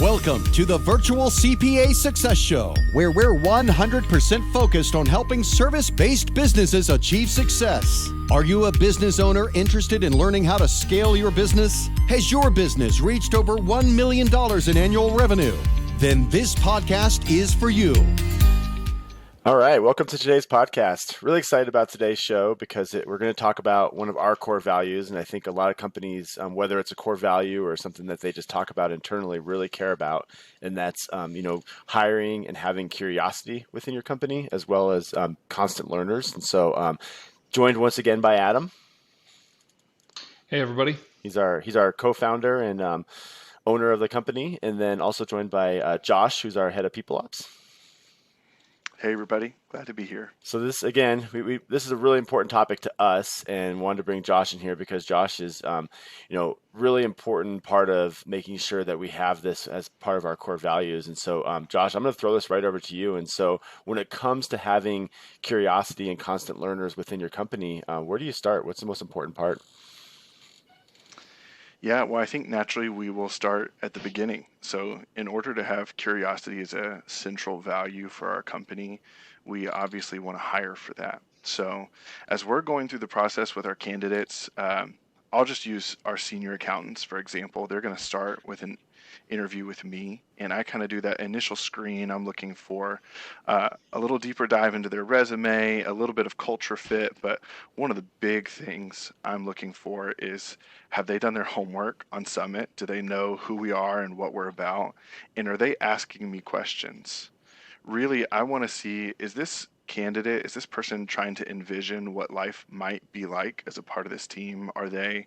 Welcome to the Virtual CPA Success Show, where we're 100% focused on helping service-based businesses achieve success. Are you a business owner interested in learning how to scale your business? Has your business reached over $1 million in annual revenue? Then this podcast is for you. All right, welcome to today's podcast. Really excited about today's show because we're going to talk about one of our core values, and I think a lot of companies, whether it's a core value or something that they just talk about internally, really care about, and that's hiring and having curiosity within your company, as well as constant learners. And so, joined once again by Adam. Hey, everybody. He's our co-founder and owner of the company, and then also joined by Josh, who's our head of People Ops. Hey everybody, glad to be here. So this again, this is a really important topic to us, and wanted to bring Josh in here because Josh is, really important part of making sure that we have this as part of our core values. And so, Josh, I'm going to throw this right over to you. And so, when it comes to having curiosity and constant learners within your company, where do you start? What's the most important part? Yeah, well, I think naturally we will start at the beginning. So in order to have curiosity as a central value for our company, we obviously want to hire for that. So as we're going through the process with our candidates, I'll just use our senior accountants, for example. They're going to start with an interview with me, and I kind of do that initial screen. I'm looking for a little deeper dive into their resume, a little bit of culture fit, but one of the big things I'm looking for is, have they done their homework on Summit? Do they know who we are and what we're about? And are they asking me questions? Really, I want to see, is this person trying to envision what life might be like as a part of this team? Are they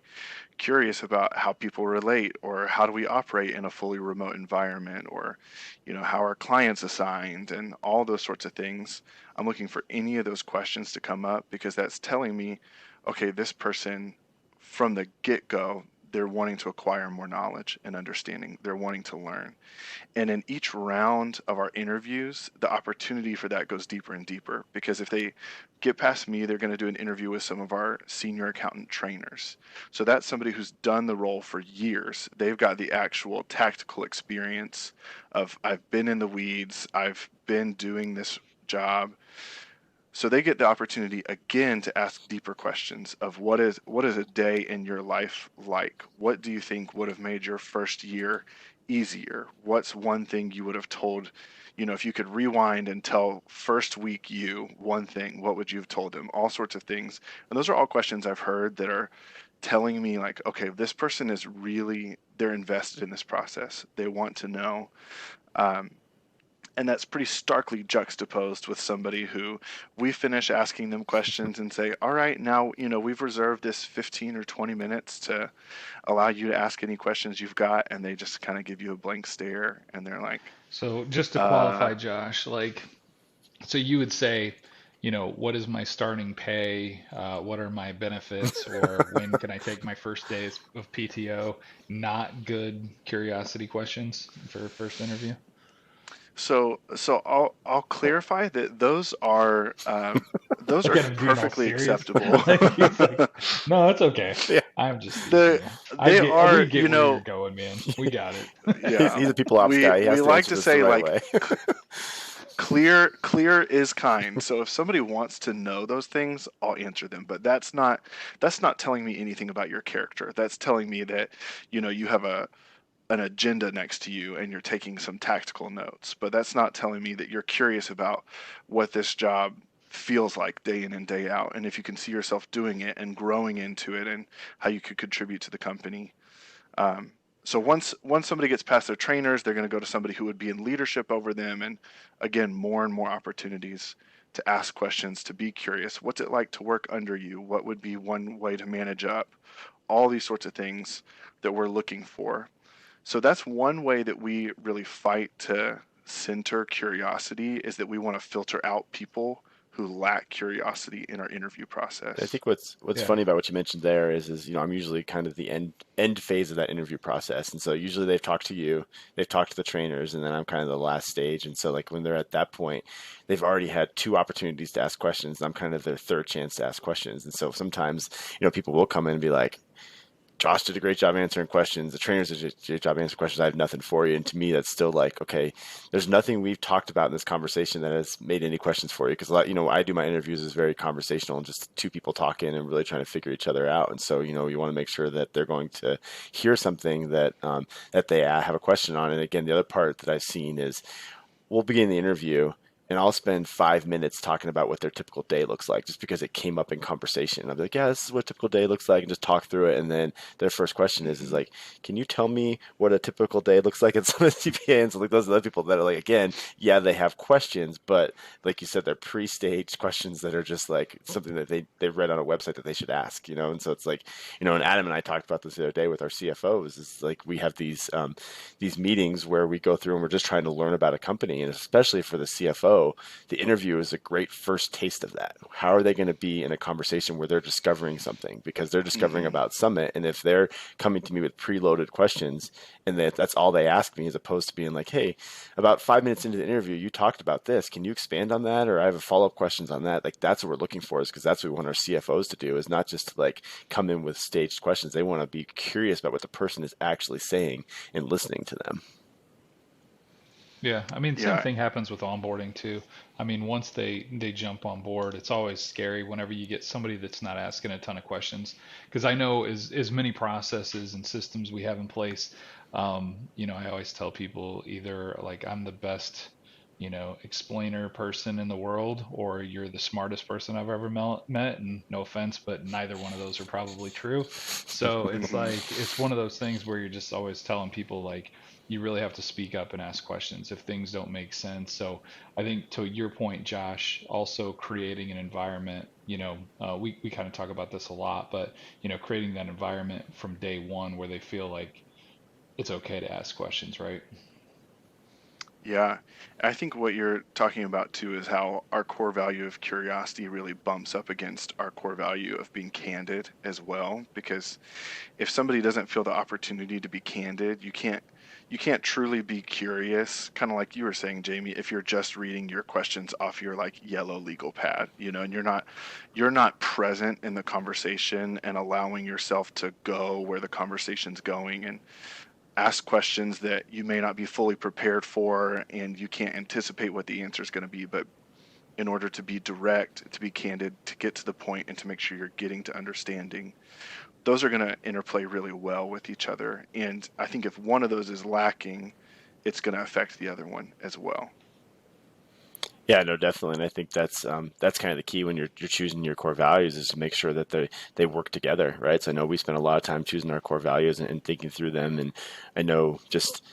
curious about how people relate, or how do we operate in a fully remote environment, or how are clients assigned, and all those sorts of things? I'm looking for any of those questions to come up, because that's telling me, okay, this person from the get-go, they're wanting to acquire more knowledge and understanding. They're wanting to learn. And in each round of our interviews, the opportunity for that goes deeper and deeper, because if they get past me, they're going to do an interview with some of our senior accountant trainers. So that's somebody who's done the role for years. They've got the actual tactical experience of, I've been in the weeds, I've been doing this job. So they get the opportunity again to ask deeper questions of what is a day in your life like? What do you think would have made your first year easier? What's one thing you would have told, if you could rewind and tell first week you one thing, what would you have told them? All sorts of things. And those are all questions I've heard that are telling me like, okay, this person is really, they're invested in this process. They want to know. And that's pretty starkly juxtaposed with somebody who we finish asking them questions and say, all right, now, we've reserved this 15 or 20 minutes to allow you to ask any questions you've got. And they just kind of give you a blank stare, and they're like, So just to qualify, Josh, so you would say, what is my starting pay? What are my benefits? Or when can I take my first days of PTO? Not good curiosity questions for a first interview. So I'll clarify that those are perfectly accepeptible. No, it's okay. Yeah. I'm just They are, we get where you're going, man. We got it. Yeah. He's a people ops guy. He has we to like to say right way. clear is kind. So if somebody wants to know those things, I'll answer them. But that's not telling me anything about your character. That's telling me that you have an agenda next to you and you're taking some tactical notes, but that's not telling me that you're curious about what this job feels like day in and day out, and if you can see yourself doing it and growing into it, and how you could contribute to the company. So once somebody gets past their trainers, they're going to go to somebody who would be in leadership over them, and again, more and more opportunities to ask questions, to be curious. What's it like to work under you? What would be one way to manage up? All these sorts of things that we're looking for. So that's one way that we really fight to center curiosity, is that we want to filter out people who lack curiosity in our interview process. I think what's funny about what you mentioned there is I'm usually kind of the end phase of that interview process. And so usually they've talked to you, they've talked to the trainers, and then I'm kind of the last stage. And so like when they're at that point, they've already had 2 opportunities to ask questions, and I'm kind of their third chance to ask questions. And so sometimes, people will come in and be like, Josh did a great job answering questions. The trainers did a great job answering questions. I have nothing for you. And to me, that's still like, okay, there's nothing we've talked about in this conversation that has made any questions for you. Because a lot, I do my interviews as very conversational and just two people talking and really trying to figure each other out. And so, you want to make sure that they're going to hear something that that they have a question on. And again, the other part that I've seen is we'll begin the interview and I'll spend 5 minutes talking about what their typical day looks like just because it came up in conversation. I'll be like, yeah, this is what a typical day looks like, and just talk through it. And then their first question is like, can you tell me what a typical day looks like at some of the CPA? And so like those are the people that are like, again, yeah, they have questions, but like you said, they're pre-staged questions that are just like something that they've read on a website that they should ask, And so it's like, and Adam and I talked about this the other day with our CFOs, is like we have these meetings where we go through and we're just trying to learn about a company. And especially for the CFO, the interview is a great first taste of that. How are they going to be in a conversation where they're discovering something? Because they're discovering about Summit. And if they're coming to me with preloaded questions and that's all they ask me, as opposed to being like, hey, about 5 minutes into the interview, you talked about this. Can you expand on that? Or I have a follow-up questions on that. Like that's what we're looking for, is because that's what we want our CFOs to do, is not just to like come in with staged questions. They want to be curious about what the person is actually saying and listening to them. Yeah, I mean, same Yeah. thing happens with onboarding too. I mean, once they jump on board, it's always scary whenever you get somebody that's not asking a ton of questions. Because I know as many processes and systems we have in place, I always tell people either like I'm the best, explainer person in the world, or you're the smartest person I've ever met. And no offense, but neither one of those are probably true. So it's like it's one of those things where you're just always telling people like you really have to speak up and ask questions if things don't make sense. So I think to your point, Josh, also creating an environment, we kind of talk about this a lot, but creating that environment from day one where they feel like it's okay to ask questions, right? Yeah, I think what you're talking about too is how our core value of curiosity really bumps up against our core value of being candid as well. Because if somebody doesn't feel the opportunity to be candid, you can't truly be curious. Kind of like you were saying, Jamie, if you're just reading your questions off your like yellow legal pad, and you're not present in the conversation and allowing yourself to go where the conversation's going and ask questions that you may not be fully prepared for and you can't anticipate what the answer is going to be. But in order to be direct, to be candid, to get to the point and to make sure you're getting to understanding, those are going to interplay really well with each other. And I think if one of those is lacking, it's going to affect the other one as well. Yeah, no, definitely. And I think that's kind of the key when you're choosing your core values, is to make sure that they work together, right? So I know we spend a lot of time choosing our core values and thinking through them. And I know just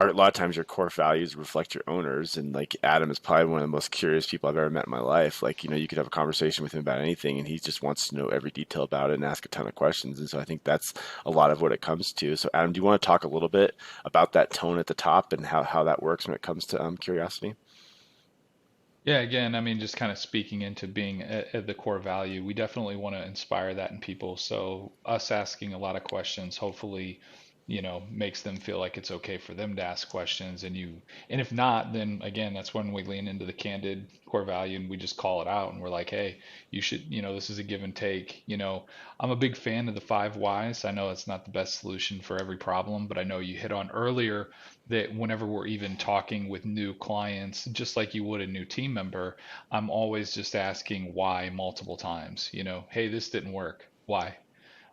a lot of times your core values reflect your owners. And like Adam is probably one of the most curious people I've ever met in my life. Like, you could have a conversation with him about anything and he just wants to know every detail about it and ask a ton of questions. And so I think that's a lot of what it comes to. So Adam, do you want to talk a little bit about that tone at the top and how that works when it comes to curiosity? Yeah, again, I mean, just kind of speaking into being at the core value, we definitely want to inspire that in people. So us asking a lot of questions, hopefully, makes them feel like it's okay for them to ask questions. And if not, then again, that's when we lean into the candid core value and we just call it out and we're like, hey, you should, this is a give and take. I'm a big fan of the 5 whys. I know it's not the best solution for every problem, but I know you hit on earlier that whenever we're even talking with new clients, just like you would a new team member, I'm always just asking why multiple times. Hey, this didn't work. Why?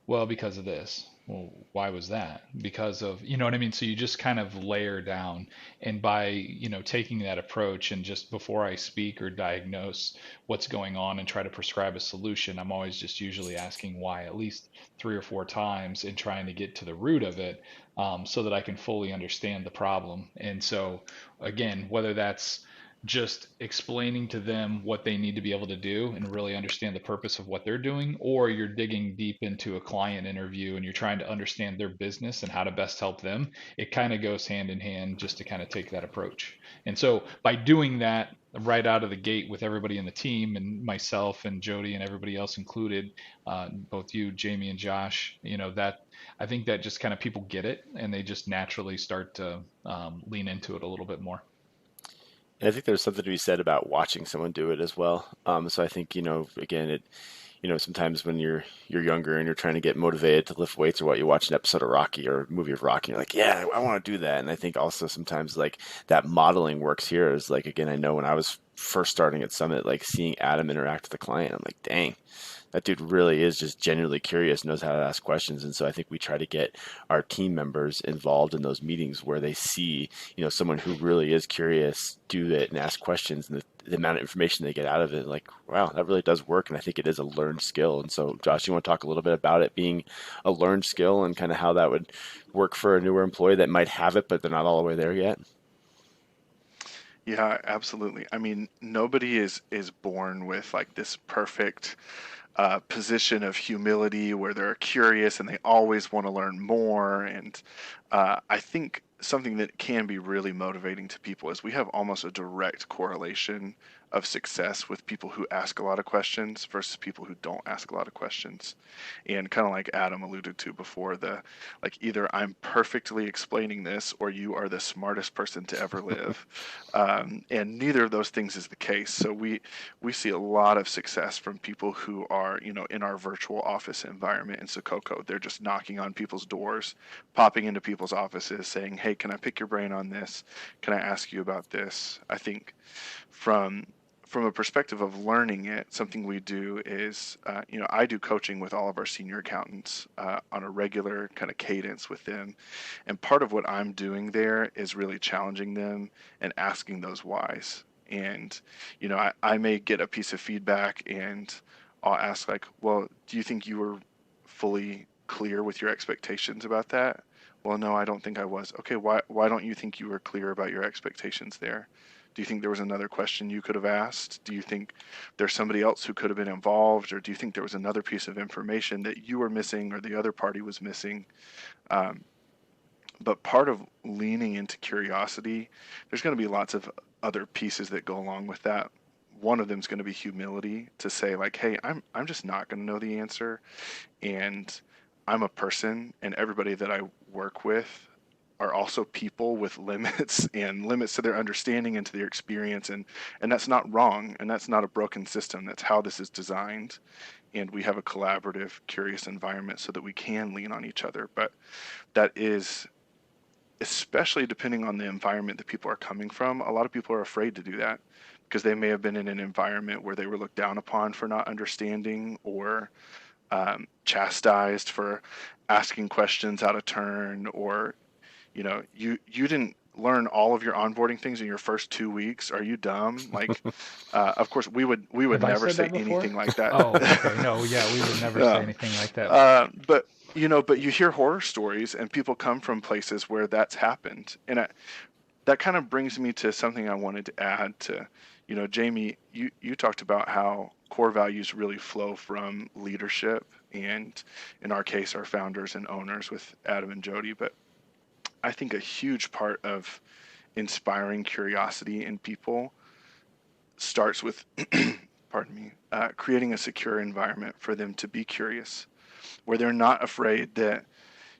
Well, because of this. Well, why was that? Because of, you know what I mean? So you just kind of layer down. And by, taking that approach and just before I speak or diagnose what's going on and try to prescribe a solution, I'm always just usually asking why at least 3 or 4 times and trying to get to the root of it, so that I can fully understand the problem. And so, again, whether that's just explaining to them what they need to be able to do and really understand the purpose of what they're doing, or you're digging deep into a client interview and you're trying to understand their business and how to best help them, it kind of goes hand in hand just to kind of take that approach. And so by doing that right out of the gate with everybody in the team and myself and Jody and everybody else included, both you, Jamie, and Josh, that I think that just kind of people get it and they just naturally start to lean into it a little bit more. And I think there's something to be said about watching someone do it as well. So I think, again, sometimes when you're younger and you're trying to get motivated to lift weights or what, you watch an episode of Rocky or a movie of Rocky, and you're like, yeah, I want to do that. And I think also sometimes like that modeling works here is like, again, I know when I was first starting at Summit, like seeing Adam interact with the client, I'm like, dang, that dude really is just genuinely curious, knows how to ask questions. And so I think we try to get our team members involved in those meetings where they see, someone who really is curious do it and ask questions, and the amount of information they get out of it, like, wow, that really does work. And I think it is a learned skill. And so, Josh, you want to talk a little bit about it being a learned skill and kind of how that would work for a newer employee that might have it, but they're not all the way there yet? Yeah, absolutely. I mean, nobody is born with like this perfect position of humility where they're curious and they always want to learn more. And I think something that can be really motivating to people is we have almost a direct correlation of success with people who ask a lot of questions versus people who don't ask a lot of questions. And kind of like Adam alluded to before, like either I'm perfectly explaining this or you are the smartest person to ever live. And neither of those things is the case. So we see a lot of success from people who are, in our virtual office environment in Sococo. They're just knocking on people's doors, popping into people's offices saying, hey, can I pick your brain on this? Can I ask you about this? I think from a perspective of learning it, something we do is, I do coaching with all of our senior accountants on a regular kind of cadence with them. And part of what I'm doing there is really challenging them and asking those whys. And, I may get a piece of feedback and I'll ask like, well, do you think you were fully clear with your expectations about that? Well, no, I don't think I was. Okay, why don't you think you were clear about your expectations there? Do you think there was another question you could have asked? Do you think there's somebody else who could have been involved? Or do you think there was another piece of information that you were missing or the other party was missing? But part of leaning into curiosity, there's going to be lots of other pieces that go along with that. One of them is going to be humility to say like, hey, I'm just not going to know the answer. And I'm a person, and everybody that I work with are also people with limits and limits to their understanding and to their experience, and that's not wrong, and that's not a broken system. That's how this is designed, and we have a collaborative, curious environment so that we can lean on each other. But that is, especially depending on the environment that people are coming from, a lot of people are afraid to do that because they may have been in an environment where they were looked down upon for not understanding, or chastised for asking questions out of turn, or you didn't learn all of your onboarding things in your first 2 weeks. Are you dumb? Like, of course, we would Have I never said say that before? anything like that. Oh, okay. No, yeah, we would never say Um, anything like that. but but you hear horror stories, and people come from places where that's happened, and that kind of brings me to something I wanted to add to, Jamie, you talked about how core values really flow from leadership, and in our case, our founders and owners with Adam and Jody. But I think a huge part of inspiring curiosity in people starts with, pardon me, creating a secure environment for them to be curious, where they're not afraid that,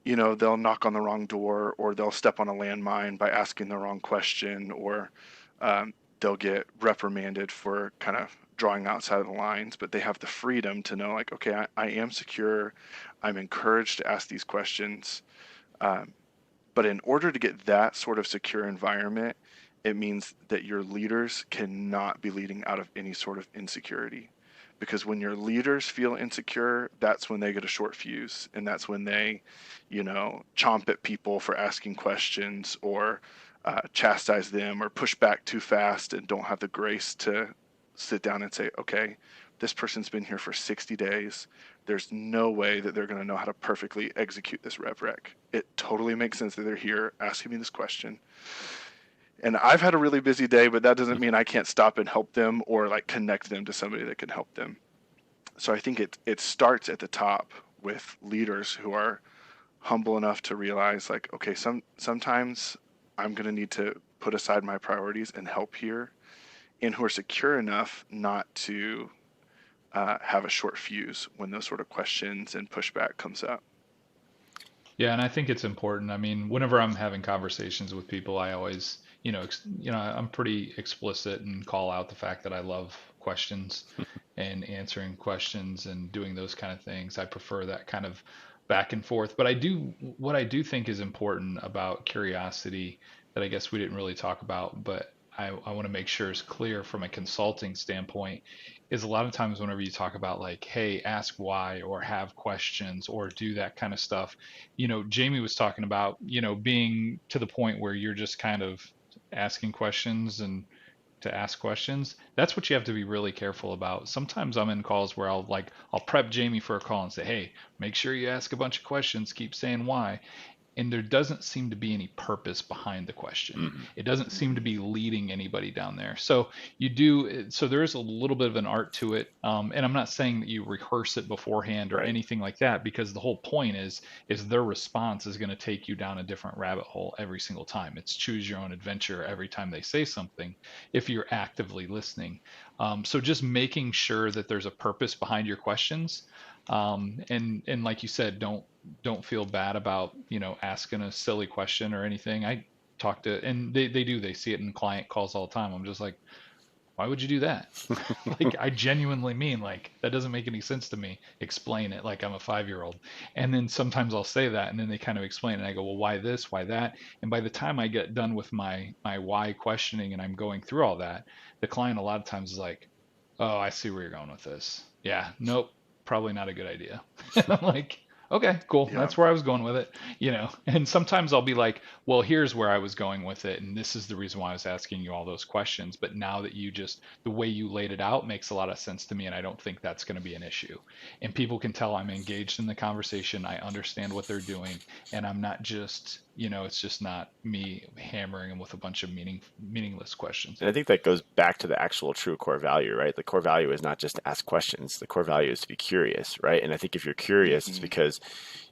they'll knock on the wrong door, or they'll step on a landmine by asking the wrong question, or they'll get reprimanded for kind of drawing outside of the lines. But they have the freedom to know, like, okay, I am secure. I'm encouraged to ask these questions. But in order to get that sort of secure environment, it means that your leaders cannot be leading out of any sort of insecurity. Because when your leaders feel insecure, that's when they get a short fuse. And that's when they, chomp at people for asking questions, or chastise them, or push back too fast and don't have the grace to sit down and say, okay, this person's been here for 60 days. There's no way that they're going to know how to perfectly execute this rev rec. It totally makes sense that they're here asking me this question. And I've had a really busy day, but that doesn't mean I can't stop and help them, or like connect them to somebody that can help them. So I think it starts at the top with leaders who are humble enough to realize, like, okay, sometimes I'm going to need to put aside my priorities and help here, and who are secure enough not to have a short fuse when those sort of questions and pushback comes up. Yeah, and I think it's important. I mean, whenever I'm having conversations with people, I always, I'm pretty explicit and call out the fact that I love questions and answering questions and doing those kind of things. I prefer that kind of back and forth. But what I do think is important about curiosity that I guess we didn't really talk about, but I want to make sure is clear from a consulting standpoint is a lot of times whenever you talk about like, hey, ask why or have questions or do that kind of stuff, Jamie was talking about, being to the point where you're just kind of asking questions and to ask questions. That's what you have to be really careful about. Sometimes I'm in calls where I'll prep Jamie for a call and say, hey, make sure you ask a bunch of questions, keep saying why, and there doesn't seem to be any purpose behind the question. Hmm. It doesn't seem to be leading anybody down there. So there is a little bit of an art to it. And I'm not saying that you rehearse it beforehand or Right. anything like that, because the whole point is their response is going to take you down a different rabbit hole every single time. It's choose your own adventure every time they say something if you're actively listening. So just making sure that there's a purpose behind your questions. And like you said, don't feel bad about asking a silly question or anything. I talk to, and they see it in client calls all the time. I'm just like, why would you do that? Like, I genuinely mean, like, that doesn't make any sense to me. Explain it, like I'm a 5-year old. And then sometimes I'll say that and then they kind of explain it and I go, well, why this, why that? And by the time I get done with my why questioning and I'm going through all that, the client a lot of times is like, oh, I see where you're going with this. Yeah, nope, probably not a good idea. And I'm like, okay, cool. Yeah. That's where I was going with it, And sometimes I'll be like, well, here's where I was going with it, and this is the reason why I was asking you all those questions. But now that the way you laid it out makes a lot of sense to me, and I don't think that's going to be an issue. And people can tell I'm engaged in the conversation. I understand what they're doing, and I'm not just, it's just not me hammering them with a bunch of meaningless questions. And I think that goes back to the actual true core value, right? The core value is not just to ask questions. The core value is to be curious, right? And I think if you're curious, it's Hmm. because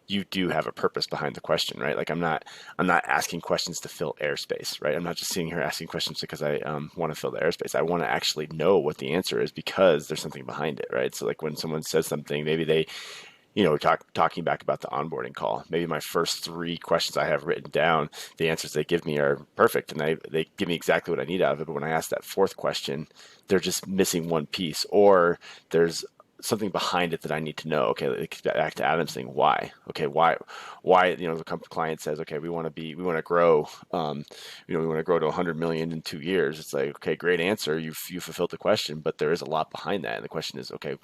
you do have a purpose behind the question, right? Like I'm not asking questions to fill airspace, right? I'm not just sitting here asking questions because I want to fill the airspace. I want to actually know what the answer is because there's something behind it, right? So like when someone says something, maybe they talking back about the onboarding call. Maybe my first 3 questions I have written down, the answers they give me are perfect and they give me exactly what I need out of it. But when I ask that 4th question, they're just missing one piece or there's something behind it that I need to know. Okay, like back to Adam's thing. Why? Okay, why? The client says, okay, we want to grow, we want to grow to 100 million in 2 years. It's like, okay, great answer. You fulfilled the question, but there is a lot behind that. And the question is, okay,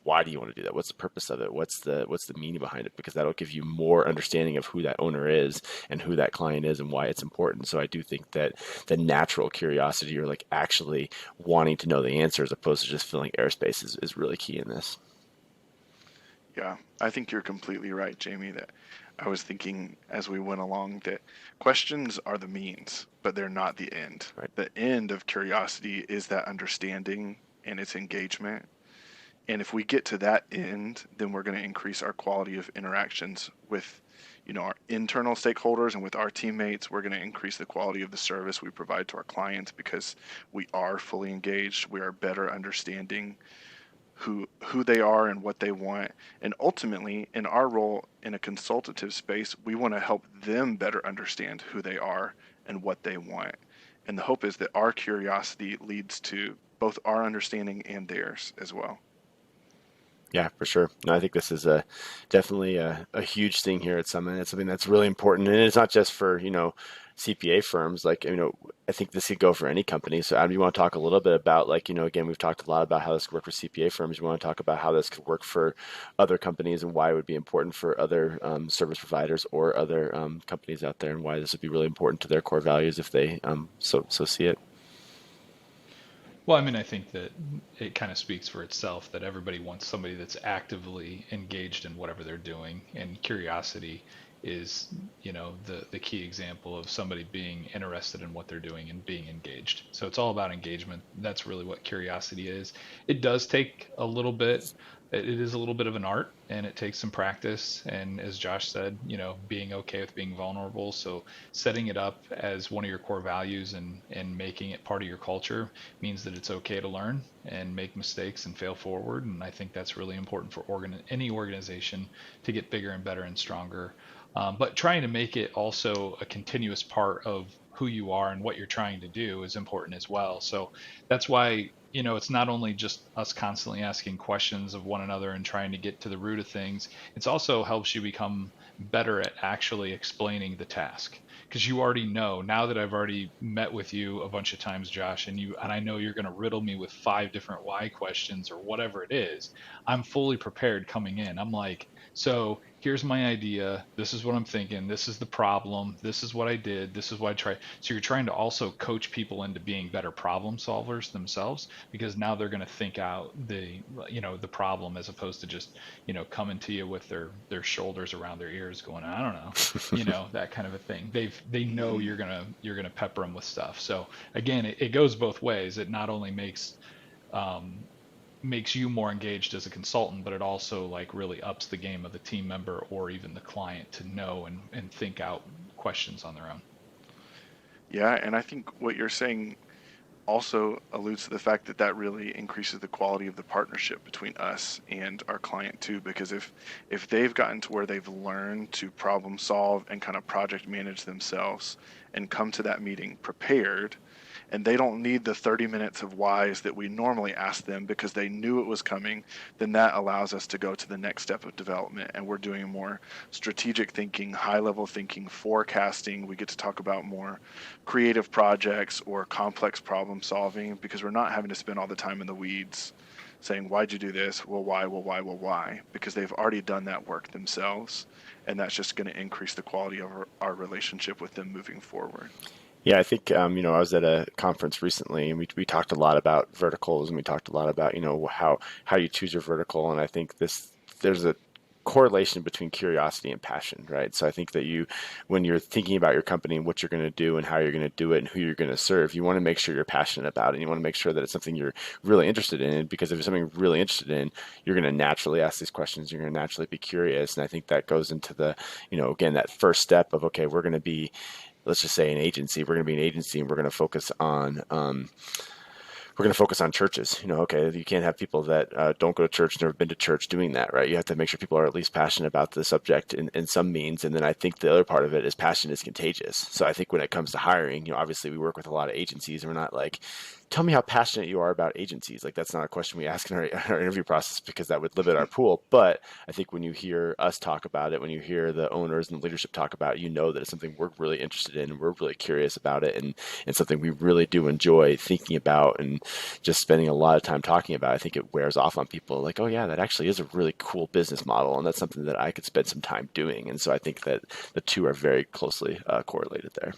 why do you want to do that? What's the purpose of it? What's the meaning behind it? Because that'll give you more understanding of who that owner is and who that client is and why it's important. So I do think that the natural curiosity or like actually wanting to know the answer as opposed to just filling airspace is really key in this. Yeah, I think you're completely right, Jamie, that I was thinking as we went along that questions are the means, but they're not the end. Right. The end of curiosity is that understanding and its engagement. And if we get to that end, then we're going to increase our quality of interactions with, our internal stakeholders and with our teammates. We're going to increase the quality of the service we provide to our clients because we are fully engaged. We are better understanding who they are and what they want. And ultimately, in our role in a consultative space, we want to help them better understand who they are and what they want. And the hope is that our curiosity leads to both our understanding and theirs as well. Yeah, for sure. No, I think this is definitely a huge thing here at Summit. It's something that's really important, and it's not just for CPA firms. Like I think this could go for any company. So Adam, you want to talk a little bit about like again, we've talked a lot about how this could work for CPA firms. You want to talk about how this could work for other companies and why it would be important for other service providers or other companies out there, and why this would be really important to their core values if they so see it. Well, I mean, I think that it kind of speaks for itself that everybody wants somebody that's actively engaged in whatever they're doing, and curiosity is, the key example of somebody being interested in what they're doing and being engaged. So it's all about engagement. That's really what curiosity is. It does take a little bit. It is a little bit of an art, and it takes some practice. And as Josh said, being okay with being vulnerable. So setting it up as one of your core values and making it part of your culture means that it's okay to learn and make mistakes and fail forward. And I think that's really important for any organization to get bigger and better and stronger. But trying to make it also a continuous part of who you are and what you're trying to do is important as well. So that's why, it's not only just us constantly asking questions of one another and trying to get to the root of things. It's also helps you become better at actually explaining the task, because you already know, now that I've already met with you a bunch of times, Josh, and I know you're going to riddle me with 5 different why questions or whatever it is. I'm fully prepared coming in. I'm like, so here's my idea. This is what I'm thinking. This is the problem. This is what I did. This is what I tried. So you're trying to also coach people into being better problem solvers themselves, because now they're going to think out the problem, as opposed to just, coming to you with their shoulders around their ears going, I don't know, that kind of a thing. They know you're going to pepper them with stuff. So again, it goes both ways. It not only makes you more engaged as a consultant, but it also like really ups the game of the team member or even the client to know and think out questions on their own. Yeah, and I think what you're saying also alludes to the fact that that really increases the quality of the partnership between us and our client too, because if they've gotten to where they've learned to problem solve and kind of project manage themselves and come to that meeting prepared, and they don't need the 30 minutes of whys that we normally ask them because they knew it was coming, then that allows us to go to the next step of development. And we're doing more strategic thinking, high level thinking, forecasting. We get to talk about more creative projects or complex problem solving, because we're not having to spend all the time in the weeds saying, why'd you do this? Well, why? Well, why? Well, why? Because they've already done that work themselves. And that's just going to increase the quality of our relationship with them moving forward. Yeah, I think, I was at a conference recently, and we talked a lot about verticals, and we talked a lot about, how you choose your vertical. And I think there's a correlation between curiosity and passion, right? So I think that when you're thinking about your company and what you're going to do and how you're going to do it and who you're going to serve, you want to make sure you're passionate about it. And you want to make sure that it's something you're really interested in, because if it's something you're really interested in, you're going to naturally ask these questions. You're going to naturally be curious. And I think that goes into the, again, that first step of, okay, we're going to be, let's just say an agency. We're going to be an agency, and we're going to focus on churches. Okay, you can't have people that don't go to church, never been to church, doing that, right? You have to make sure people are at least passionate about the subject in some means. And then I think the other part of it is passion is contagious. So I think when it comes to hiring, obviously we work with a lot of agencies, and we're not like, tell me how passionate you are about agencies. Like, that's not a question we ask in our interview process, because that would limit our pool. But I think when you hear us talk about it, when you hear the owners and the leadership talk about it, that it's something we're really interested in, and we're really curious about it, and something we really do enjoy thinking about and just spending a lot of time talking about. I think it wears off on people, like, oh yeah, that actually is a really cool business model, and that's something that I could spend some time doing. And so I think that the two are very closely correlated there.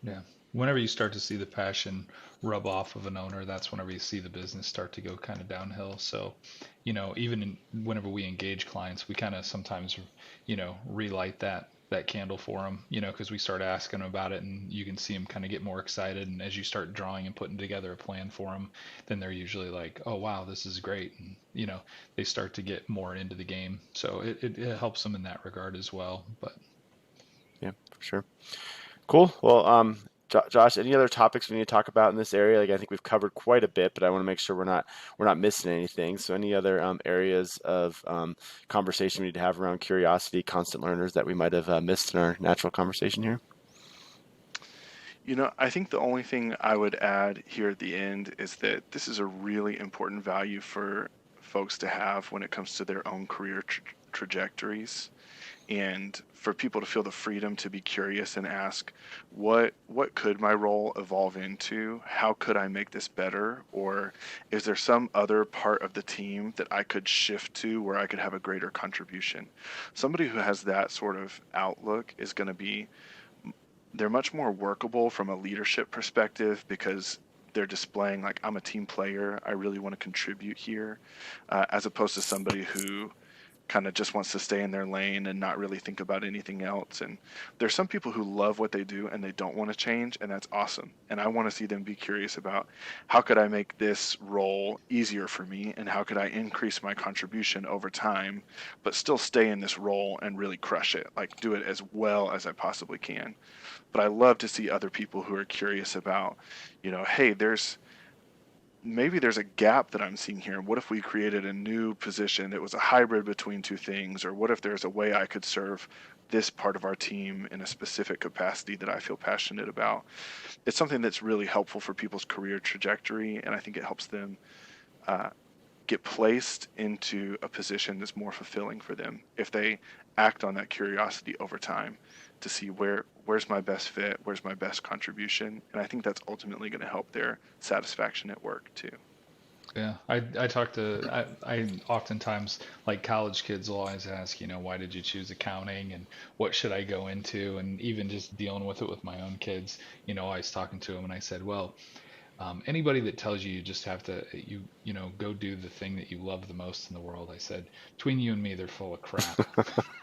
Yeah. Whenever you start to see the passion rub off of an owner, that's whenever you see the business start to go kind of downhill. So, even whenever we engage clients, we kind of sometimes, relight that candle for them, because we start asking them about it, and you can see them kind of get more excited. And as you start drawing and putting together a plan for them, then they're usually like, oh, wow, this is great. And, they start to get more into the game. So it helps them in that regard as well. But yeah, for sure. Cool. Well, Josh, any other topics we need to talk about in this area? Like, I think we've covered quite a bit, but I want to make sure we're not missing anything. So any other areas of conversation we need to have around curiosity, constant learners, that we might have missed in our natural conversation here? I think the only thing I would add here at the end is that this is a really important value for folks to have when it comes to their own career trajectories, and for people to feel the freedom to be curious and ask, what could my role evolve into? How could I make this better? Or is there some other part of the team that I could shift to where I could have a greater contribution? Somebody who has that sort of outlook is going to be, they're much more workable from a leadership perspective, because they're displaying like, I'm a team player, I really want to contribute here, as opposed to somebody who kind of just wants to stay in their lane and not really think about anything else. And there's some people who love what they do and they don't want to change, and that's awesome. And I want to see them be curious about, how could I make this role easier for me, and how could I increase my contribution over time, but still stay in this role and really crush it, like do it as well as I possibly can. But I love to see other people who are curious about, hey, maybe there's a gap that I'm seeing here. What if we created a new position that was a hybrid between two things? Or what if there's a way I could serve this part of our team in a specific capacity that I feel passionate about. It's something that's really helpful for people's career trajectory, and I think it helps them get placed into a position that's more fulfilling for them if they act on that curiosity over time to see where's my best fit, where's my best contribution, and I think that's ultimately going to help their satisfaction at work too. Yeah, I oftentimes, like, college kids will always ask, why did you choose accounting and what should I go into? And even just dealing with it with my own kids, I was talking to them and I said, well, anybody that tells you just have to, go do the thing that you love the most in the world, I said, between you and me, they're full of crap.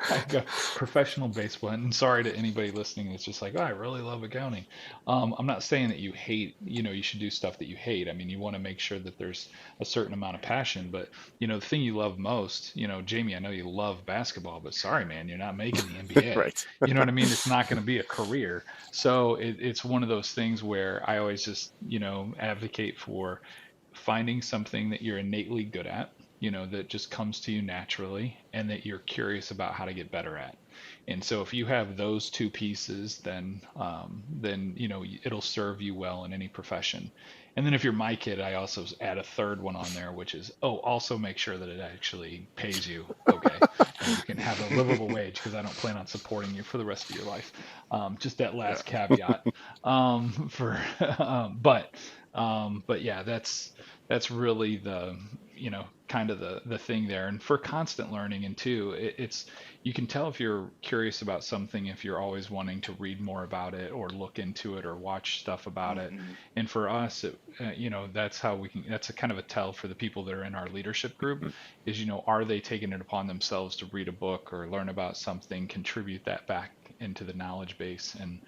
I go, professional baseball, and sorry to anybody listening that's just like, oh, I really love accounting. I'm not saying that you hate, you should do stuff that you hate. I mean, you want to make sure that there's a certain amount of passion, but, the thing you love most, Jamie, I know you love basketball, but sorry, man, you're not making the NBA. Right. You know what I mean? It's not going to be a career. So it's one of those things where I always just, advocate for finding something that you're innately good at, that just comes to you naturally and that you're curious about how to get better at. And so if you have those two pieces, then it'll serve you well in any profession. And then if you're my kid, I also add a third one on there, which is, also make sure that it actually pays you okay. And you can have a livable wage, because I don't plan on supporting you for the rest of your life. Just that last caveat. But yeah, that's really the, kind of the thing there. And for constant learning, and too, it's, you can tell if you're curious about something if you're always wanting to read more about it or look into it or watch stuff about it. And for us, that's how we can, that's a kind of a tell for the people that are in our leadership group is, are they taking it upon themselves to read a book or learn about something, contribute that back into the knowledge base. And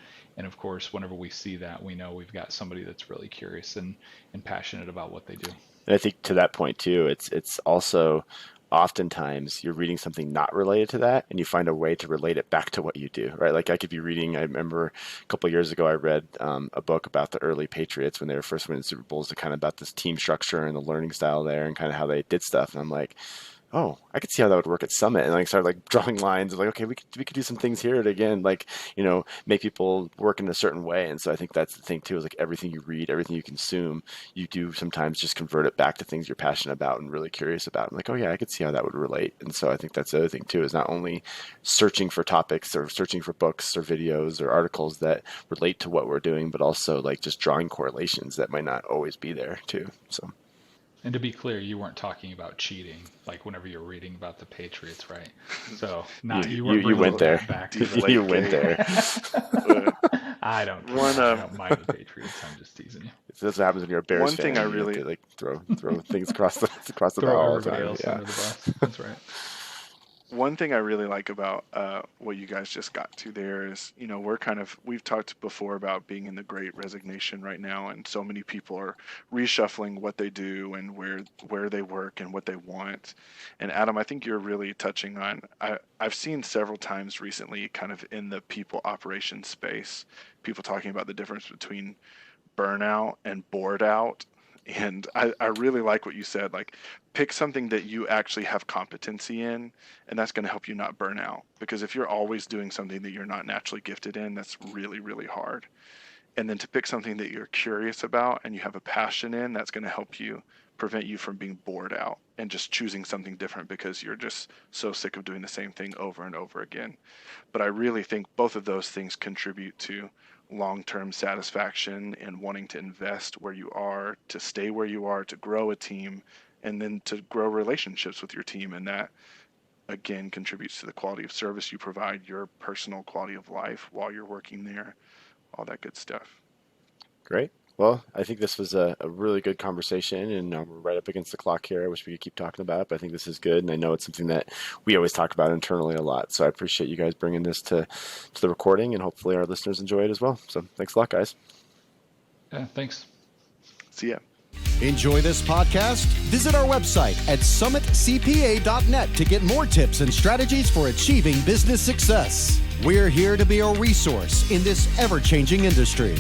of course, whenever we see that, we know we've got somebody that's really curious and passionate about what they do. And I think to that point too, it's also oftentimes you're reading something not related to that and you find a way to relate it back to what you do, right? Like I could be reading, I remember a couple of years ago, I read a book about the early Patriots when they were first winning Super Bowls, to kind of about this team structure and the learning style there and kind of how they did stuff. And I'm like, oh, I could see how that would work at Summit. And I started like drawing lines of like, okay, we could do some things here to, again, like, make people work in a certain way. And so I think that's the thing too, is like everything you read, everything you consume, you do sometimes just convert it back to things you're passionate about and really curious about. I'm like, oh yeah, I could see how that would relate. And so I think that's the other thing too, is not only searching for topics or searching for books or videos or articles that relate to what we're doing, but also like just drawing correlations that might not always be there too. So. And to be clear, you weren't talking about cheating, like whenever you're reading about the Patriots, right? So you went there. Back you went there. I don't mind the Patriots. I'm just teasing you. So that's what happens when you're a Bears One fan. thing I really to, like throw things across the throw ball. everybody else under the bus. That's right. One thing I really like about what you guys just got to there is, we've talked before about being in the Great Resignation right now, and so many people are reshuffling what they do and where they work and what they want. And Adam, I think you're really touching on, I've seen several times recently, kind of in the people operations space, people talking about the difference between burnout and bored out. And I really like what you said, like pick something that you actually have competency in, and that's going to help you not burn out. Because if you're always doing something that you're not naturally gifted in, that's really, really hard. And then to pick something that you're curious about and you have a passion in, that's going to help you prevent you from being bored out and just choosing something different because you're just so sick of doing the same thing over and over again. But I really think both of those things contribute to long-term satisfaction and wanting to invest where you are, to stay where you are, to grow a team, and then to grow relationships with your team. And that, again, contributes to the quality of service you provide, your personal quality of life while you're working there, all that good stuff. Great. Well, I think this was a really good conversation, and we're right up against the clock here. I wish we could keep talking about it, but I think this is good, and I know it's something that we always talk about internally a lot. So I appreciate you guys bringing this to the recording, and hopefully our listeners enjoy it as well. So thanks a lot, guys. Yeah, thanks. See ya. Enjoy this podcast? Visit our website at summitcpa.net to get more tips and strategies for achieving business success. We're here to be a resource in this ever-changing industry.